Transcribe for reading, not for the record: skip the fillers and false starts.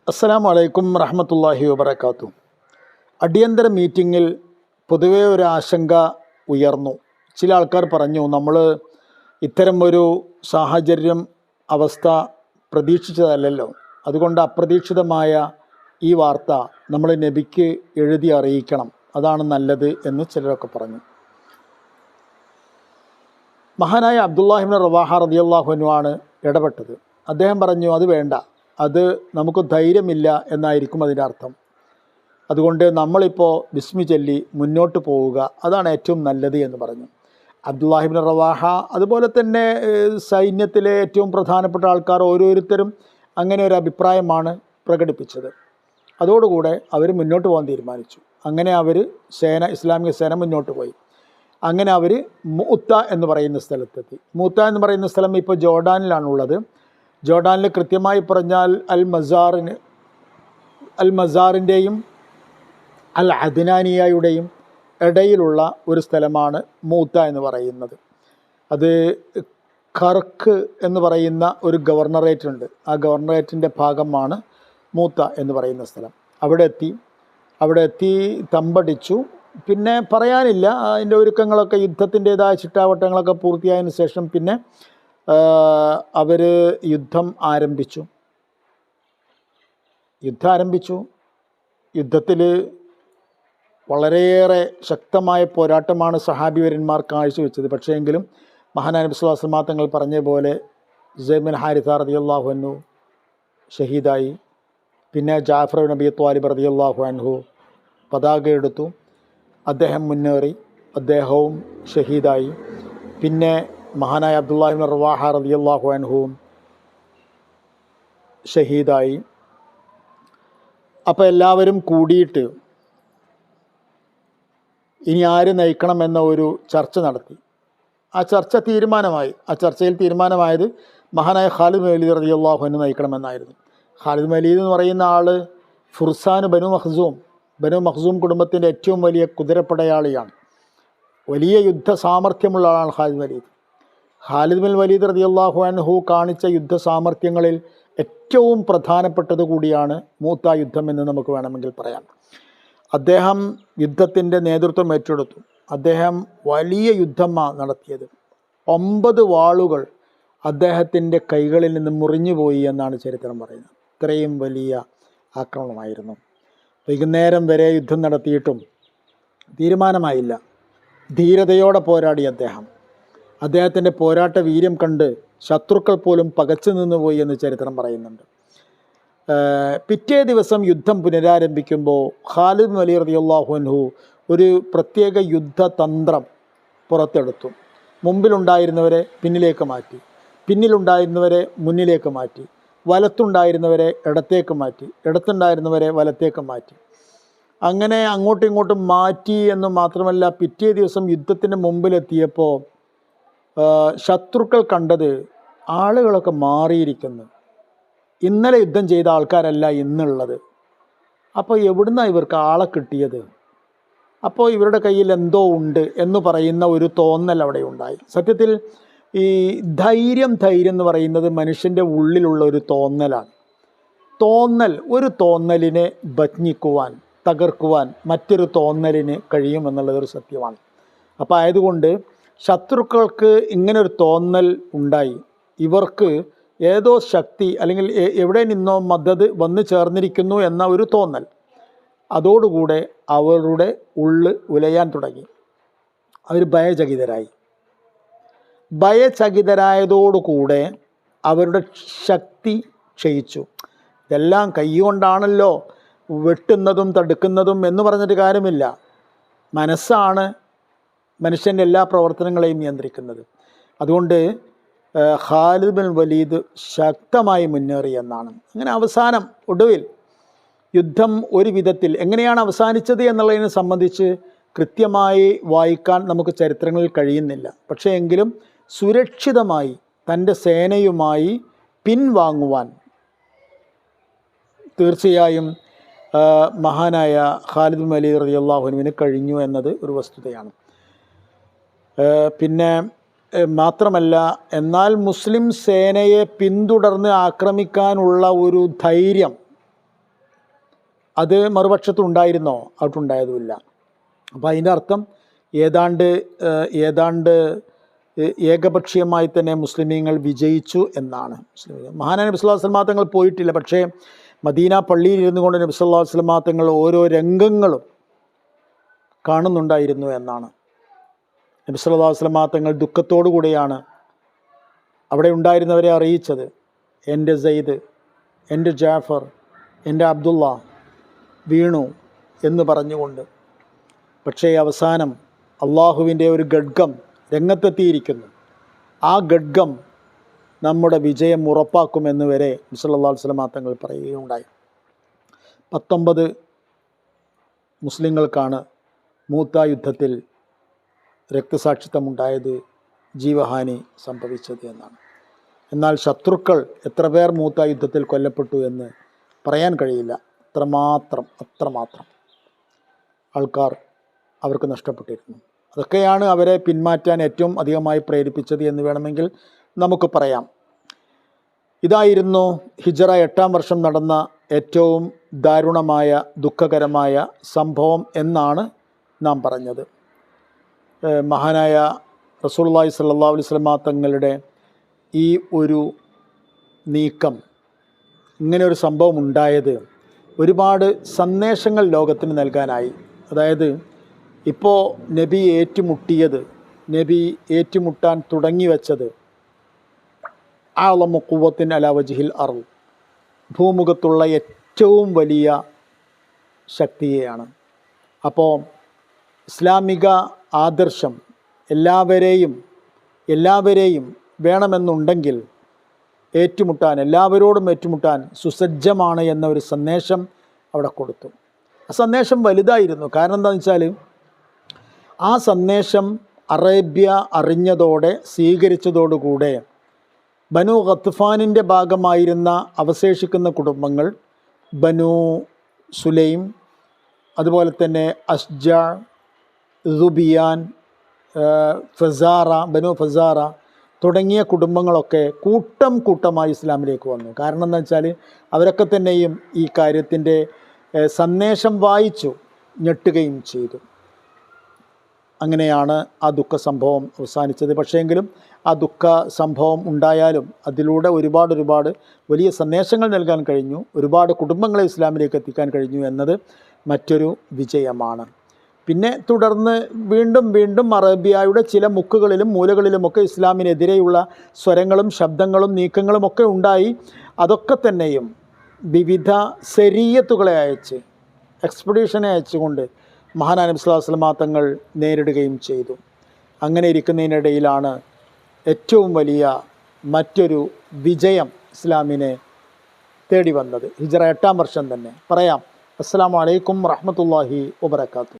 അസ്സലാമു അലൈക്കും റഹ്മത്തുള്ളാഹി വബറകാതുഹു. അടിയന്തര മീറ്റിങ്ങിൽ പൊതുവേ ഒരു ആശങ്ക ഉയർന്നു. ചില ആൾക്കാർ പറഞ്ഞു, നമ്മൾ ഇത്തരം ഒരു സാഹചര്യം അവസ്ഥ പ്രതീക്ഷിച്ചതല്ലല്ലോ, അതുകൊണ്ട് അപ്രതീക്ഷിതമായ ഈ വാർത്ത നമ്മൾ നബിക്ക് എഴുതി അറിയിക്കണം, അതാണ് നല്ലത് എന്ന് ചിലരൊക്കെ പറഞ്ഞു. മഹാനായ അബ്ദുല്ലാഹി ഇബ്നു റവാഹ റളിയല്ലാഹു അൻഹു ആണ് ഇടപെട്ടത്. അദ്ദേഹം പറഞ്ഞു, അത് വേണ്ട, അത് നമുക്ക് ധൈര്യമില്ല എന്നായിരിക്കും അതിൻ്റെ അർത്ഥം. അതുകൊണ്ട് നമ്മളിപ്പോൾ ബിസ്മി ചൊല്ലി മുന്നോട്ട് പോവുക, അതാണ് ഏറ്റവും നല്ലത് എന്ന് പറഞ്ഞു. അബ്ദുല്ലാഹി ഇബ്നു റവാഹ, അതുപോലെ തന്നെ സൈന്യത്തിലെ ഏറ്റവും പ്രധാനപ്പെട്ട ആൾക്കാർ ഓരോരുത്തരും അങ്ങനെ ഒരു അഭിപ്രായമാണ് പ്രകടിപ്പിച്ചത്. അതോടുകൂടെ അവർ മുന്നോട്ട് പോകാൻ തീരുമാനിച്ചു. അങ്ങനെ അവർ ഇസ്ലാമിക സേന മുന്നോട്ട് പോയി. അങ്ങനെ അവർ മൂത്ത എന്ന് പറയുന്ന സ്ഥലത്തെത്തി. മൂത്ത എന്ന് പറയുന്ന സ്ഥലം ഇപ്പോൾ ജോർഡാനിലാണുള്ളത്. ജോർഡാനിൽ കൃത്യമായി പറഞ്ഞാൽ അൽ മസാറിൻ്റെയും അൽ അദ്നാനിയയുടെയും ഇടയിലുള്ള ഒരു സ്ഥലമാണ് മൂത്ത എന്ന് പറയുന്നത്. അത് കർക്ക് എന്ന് പറയുന്ന ഒരു ഗവർണറേറ്റ് ഉണ്ട്. ആ ഗവർണറേറ്റിൻ്റെ ഭാഗമാണ് മൂത്ത എന്ന് പറയുന്ന സ്ഥലം. അവിടെ എത്തി തമ്പടിച്ചു. പിന്നെ പറയാനില്ല, അതിൻ്റെ ഒരുക്കങ്ങളൊക്കെ, യുദ്ധത്തിൻ്റേതായ ചിട്ടാവട്ടങ്ങളൊക്കെ പൂർത്തിയായതിനു ശേഷം പിന്നെ അവർ യുദ്ധം ആരംഭിച്ചു. യുദ്ധത്തിൽ വളരെയേറെ ശക്തമായ പോരാട്ടമാണ് സഹാബിവര്യന്മാർ കാഴ്ചവെച്ചത്. പക്ഷേ എങ്കിലും മഹാനായ നബി സ്വല്ലല്ലാഹു അലൈഹി വസല്ലം തങ്ങൾ പറഞ്ഞ പോലെ സെയ്ദ് ബിൻ ഹാരിഥ റളിയല്ലാഹു അൻഹു ഷഹീദായി. പിന്നെ ജാഫർ ബിൻ അബി ത്വാലിബ് റളിയല്ലാഹു അൻഹു പതാക എടുത്തു. അദ്ദേഹം മുന്നേറി, അദ്ദേഹവും ഷഹീദായി. പിന്നെ മഹാനായ അബ്ദുല്ലാഹി ഇബ്നു റവാഹ റളിയല്ലാഹു അൻഹുവും ഷഹീദായി. അപ്പോൾ എല്ലാവരും കൂടിയിട്ട് ഇനി ആര് നയിക്കണമെന്ന ഒരു ചർച്ച നടത്തി. ആ ചർച്ചയിൽ തീരുമാനമായത് മഹാനായ ഖാലിദ് ബിൻ വലീദ് റളിയല്ലാഹു അൻഹു നയിക്കണമെന്നായിരുന്നു. ഖാലിദ് ബിൻ വലീദ് എന്ന് പറയുന്ന ആൾ ഫുർസാൻ ബനു മഖ്സൂം കുടുംബത്തിൻ്റെ ഏറ്റവും വലിയ കുതിരപ്പടയാളിയാണ്. വലിയ യുദ്ധ സാമർഥ്യമുള്ള ആളാണ് ഖാലിദ് ബിൻ വലീദ് റളിയല്ലാഹു അൻഹു കാണിച്ച യുദ്ധ സാമർഥ്യങ്ങളിൽ ഏറ്റവും പ്രധാനപ്പെട്ടത് കൂടിയാണ് മൂത്ത യുദ്ധം എന്ന് നമുക്ക് വേണമെങ്കിൽ പറയാം. അദ്ദേഹം യുദ്ധത്തിൻ്റെ നേതൃത്വം ഏറ്റെടുത്തു. അദ്ദേഹം വലിയ യുദ്ധമാണ് നടത്തിയത്. 9 വാളുകൾ അദ്ദേഹത്തിൻ്റെ കൈകളിൽ നിന്ന് മുറിഞ്ഞുപോയി എന്നാണ് ചരിത്രം പറയുന്നത്. ഇത്രയും വലിയ ആക്രമണമായിരുന്നു. വൈകുന്നേരം വരെ യുദ്ധം നടത്തിയിട്ടും തീരുമാനമായില്ല. ധീരതയോടെ പോരാടി അദ്ദേഹത്തിൻ്റെ പോരാട്ട വീര്യം കണ്ട് ശത്രുക്കൾ പോലും പകച്ചു നിന്നുപോയി എന്ന് ചരിത്രം പറയുന്നുണ്ട്. പിറ്റേ ദിവസം യുദ്ധം പുനരാരംഭിക്കുമ്പോൾ ഖാലിദ് ബിൻ വലീദ് റളിയല്ലാഹു അൻഹു ഒരു പ്രത്യേക യുദ്ധതന്ത്രം പുറത്തെടുത്തു. മുമ്പിലുണ്ടായിരുന്നവരെ പിന്നിലേക്ക് മാറ്റി, പിന്നിലുണ്ടായിരുന്നവരെ മുന്നിലേക്ക് മാറ്റി, വലത്തുണ്ടായിരുന്നവരെ ഇടത്തേക്ക് മാറ്റി, ഇടത്തുണ്ടായിരുന്നവരെ വലത്തേക്ക് മാറ്റി. അങ്ങനെ അങ്ങോട്ടും ഇങ്ങോട്ടും മാറ്റി എന്ന് മാത്രമല്ല, പിറ്റേ ദിവസം യുദ്ധത്തിൻ്റെ മുമ്പിലെത്തിയപ്പോൾ ശത്രുക്കൾ കണ്ടത് ആളുകളൊക്കെ മാറിയിരിക്കുന്നു. ഇന്നലെ യുദ്ധം ചെയ്ത ആൾക്കാരല്ല ഇന്നുള്ളത്. അപ്പോൾ എവിടുന്നാണ് ഇവർക്ക് ആളെ കിട്ടിയത്? അപ്പോൾ ഇവരുടെ കയ്യിൽ എന്തോ ഉണ്ട് എന്ന് പറയുന്ന ഒരു തോന്നൽ അവിടെ ഉണ്ടായി. സത്യത്തിൽ ഈ ധൈര്യം എന്ന് പറയുന്നത് മനുഷ്യൻ്റെ ഉള്ളിലുള്ള ഒരു തോന്നലാണ്. ഒരു തോന്നലിനെ ഭഞ്ജിക്കുവാൻ, തകർക്കുവാൻ മറ്റൊരു തോന്നലിന് കഴിയുമെന്നുള്ളതൊരു സത്യമാണ്. അപ്പോൾ ആയതുകൊണ്ട് ശത്രുക്കൾക്ക് ഇങ്ങനൊരു തോന്നൽ ഉണ്ടായി, ഇവർക്ക് ഏതോ ശക്തി അല്ലെങ്കിൽ എവിടെ നിന്നോ മദദ് വന്നു ചേർന്നിരിക്കുന്നു എന്ന ഒരു തോന്നൽ. അതോടുകൂടെ അവരുടെ ഉള്ള് ഉലയാൻ തുടങ്ങി. അവർ ഭയചകിതരായതോടുകൂടെ അവരുടെ ശക്തി ക്ഷയിച്ചു. ഇതെല്ലാം കൈകൊണ്ടാണല്ലോ വെട്ടുന്നതും തടുക്കുന്നതും എന്ന് പറഞ്ഞിട്ട് കാര്യമില്ല. മനസ്സാണ് മനുഷ്യൻ്റെ എല്ലാ പ്രവർത്തനങ്ങളെയും നിയന്ത്രിക്കുന്നത്. അതുകൊണ്ട് ഖാലിദ് ബിൻ വലീദ് ശക്തമായി മുന്നേറി എന്നാണ്. അങ്ങനെ ഒടുവിൽ യുദ്ധം ഒരു വിധത്തിൽ എങ്ങനെയാണ് അവസാനിച്ചത് എന്നുള്ളതിനെ സംബന്ധിച്ച് കൃത്യമായി വായിക്കാൻ നമുക്ക് ചരിത്രങ്ങളിൽ കഴിയുന്നില്ല. പക്ഷേ എങ്കിലും സുരക്ഷിതമായി തൻ്റെ സേനയുമായി പിൻവാങ്ങുവാൻ തീർച്ചയായും മഹാനായ ഖാലിദ് ബിൻ വലീദ് റളിയല്ലാഹു അൻഹുവിന് കഴിഞ്ഞു എന്നത് ഒരു വസ്തുതയാണ്. പിന്നെ മാത്രമല്ല, എന്നാൽ മുസ്ലിം സേനയെ പിന്തുടർന്ന് ആക്രമിക്കാനുള്ള ഒരു ധൈര്യം അത് മറുപക്ഷത്തുണ്ടായിരുന്നോ? അതുണ്ടായതുമില്ല. അപ്പോൾ അതിൻ്റെ അർത്ഥം ഏതാണ്ട് ഏകപക്ഷീയമായി തന്നെ മുസ്ലിമീങ്ങൾ വിജയിച്ചു എന്നാണ്. മഹാനായ നബി സല്ലല്ലാഹു അലൈഹി വസല്ലം തങ്ങൾ പോയിട്ടില്ല, പക്ഷേ മദീന പള്ളിയിൽ ഇരുന്നു കൊണ്ട് നബി സല്ലല്ലാഹു അലൈഹി വസല്ലം തങ്ങൾ ഓരോ രംഗങ്ങളും കാണുന്നുണ്ടായിരുന്നു എന്നാണ്. നബി സല്ലല്ലാഹു അലൈഹി വസല്ലം തങ്ങൾ ദുഃഖത്തോടു കൂടിയാണ് അവിടെ ഉണ്ടായിരുന്നവരെ അറിയിച്ചത്. എൻ്റെ സെയ്ദ്, എൻ്റെ ജാഫർ, എൻ്റെ അബ്ദുള്ള വീണു എന്ന് പറഞ്ഞുകൊണ്ട്. പക്ഷേ അവസാനം അള്ളാഹുവിൻ്റെ ഒരു ഖഡ്ഗം രംഗത്തെത്തിയിരിക്കുന്നു. ആ ഖഡ്ഗം നമ്മുടെ വിജയം ഉറപ്പാക്കുമെന്ന് വരെ നബി സല്ലല്ലാഹു അലൈഹി വസല്ലം തങ്ങൾ പറയുകയുണ്ടായി. 19 മുസ്ലിങ്ങൾക്കാണ് മൂത്ത യുദ്ധത്തിൽ രക്തസാക്ഷിത്വമുണ്ടായത്, ജീവഹാനി സംഭവിച്ചത് എന്നാണ്. എന്നാൽ ശത്രുക്കൾ എത്ര പേർ മൂത്ത യുദ്ധത്തിൽ കൊല്ലപ്പെട്ടു എന്ന് പറയാൻ കഴിയില്ല. അത്രമാത്രം ആൾക്കാർ അവർക്ക് നഷ്ടപ്പെട്ടിരുന്നു. അതൊക്കെയാണ് അവരെ പിന്മാറ്റാൻ ഏറ്റവും അധികമായി പ്രേരിപ്പിച്ചത് എന്ന് വേണമെങ്കിൽ നമുക്ക് പറയാം. ഇതായിരുന്നു ഹിജറ 8-ാം വർഷം നടന്ന ഏറ്റവും ദാരുണമായ ദുഃഖകരമായ സംഭവം എന്നാണ് നാം പറഞ്ഞത്. മഹാനായ റസൂലുള്ളാഹി സ്വല്ലല്ലാഹു അലൈഹി വസല്ലം തങ്ങളുടെ ഈ ഒരു നീക്കം, ഇങ്ങനെ ഒരു സംഭവം ഉണ്ടായത് ഒരുപാട് സന്ദേശങ്ങൾ ലോകത്തിന് നൽകാനായി. അതായത് ഇപ്പോൾ നബി ഏറ്റുമുട്ടാൻ തുടങ്ങി വെച്ചത് അഅ്ളമു ഖുവ്വത്തിൻ അലാ വജ്ഹിൽ അർള്, ഭൂമുഖത്തുള്ള ഏറ്റവും വലിയ ശക്തിയെയാണ്. അപ്പോൾ ഇസ്ലാമിക ആദർശം എല്ലാവരെയും വേണമെന്നുണ്ടെങ്കിൽ എല്ലാവരോടും ഏറ്റുമുട്ടാൻ സുസജ്ജമാണ് എന്ന ഒരു സന്ദേശം അവിടെ കൊടുത്തു. ആ സന്ദേശം വലുതായിരുന്നു. കാരണം എന്താണെന്ന് വെച്ചാൽ ആ സന്ദേശം അറേബ്യ അറിഞ്ഞതോടെ, സ്വീകരിച്ചതോടുകൂടെ ബനു ഗത്ഫാനിൻ്റെ ഭാഗമായിരുന്ന അവശേഷിക്കുന്ന കുടുംബങ്ങൾ, ബനു സുലൈം, അതുപോലെ തന്നെ അസ്ജ, ദുബിയാൻ, ബനു ഫസാറ തുടങ്ങിയ കുടുംബങ്ങളൊക്കെ കൂട്ടമായി ഇസ്ലാമിലേക്ക് വന്നു. കാരണം എന്താ വെച്ചാൽ അവരൊക്കെ തന്നെയും ഈ കാര്യത്തിൻ്റെ സന്ദേശം വായിച്ചു ഞെട്ടുകയും ചെയ്തു. അങ്ങനെയാണ് ആ ദുഃഖ സംഭവം അവസാനിച്ചത്. പക്ഷേങ്കിലും ആ ദുഃഖ സംഭവം ഉണ്ടായാലും അതിലൂടെ ഒരുപാട് വലിയ സന്ദേശങ്ങൾ നൽകാൻ കഴിഞ്ഞു, ഒരുപാട് കുടുംബങ്ങളെ ഇസ്ലാമിലേക്ക് എത്തിക്കാൻ കഴിഞ്ഞു എന്നത് മറ്റൊരു വിജയമാണ്. പിന്നെ തുടർന്ന് വീണ്ടും അറേബ്യയുടെ ചില മുക്കുകളിലും മൂലകളിലുമൊക്കെ ഇസ്ലാമിനെതിരെയുള്ള സ്വരങ്ങളും ശബ്ദങ്ങളും നീക്കങ്ങളുമൊക്കെ ഉണ്ടായി. അതൊക്കെ തന്നെയും വിവിധ സരീയത്തുകളെ എക്സ്പെഡീഷനെ അയച്ചുകൊണ്ട് മഹാനായ നബി സ്വല്ലല്ലാഹു അലൈഹി വസല്ലം തങ്ങൾ നേരിടുകയും ചെയ്തു. അങ്ങനെ ഇരിക്കുന്നതിനിടയിലാണ് ഏറ്റവും വലിയ മറ്റൊരു വിജയം ഇസ്ലാമിനെ തേടി വന്നത്. ഹിജറ 8-ാം വർഷം തന്നെ പറയാം. അസ്സലാമു അലൈക്കും വറഹ്മത്തുള്ളാഹി വബറകാതുഹു.